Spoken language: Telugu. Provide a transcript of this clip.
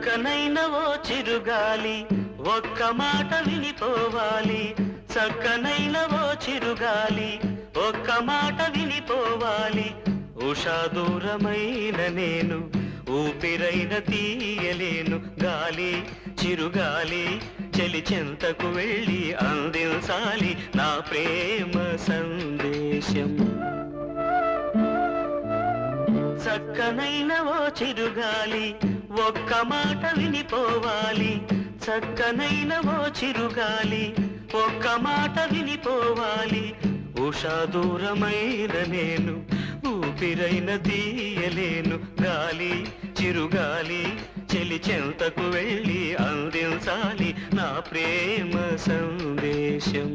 చక్కనైన ఓ చిరుగాలి ఒక్క మాట వినిపోవాలి. చక్కనైన ఓ చిరుగాలి ఒక్క మాట వినిపోవాలి. ఉషా దూరమైన నేను ఊపిరైన తీయలేను. గాలి చిరుగాలి చెలి చెంతకు వెళ్ళి అందించాలి నా ప్రేమ సందేశం. చక్కనైన ఓ చిరుగాలి ఒక్క మాట వినిపోవాలి. చక్కనైన ఓ చిరుగాలి ఒక్క మాట వినిపోవాలి. ఉషా దూరమైన నేను ఊపిరైన తీయలేను. గాలి చిరుగాలి చెలి చెంతకు వెళ్ళి అందించాలి నా ప్రేమ సందేశం.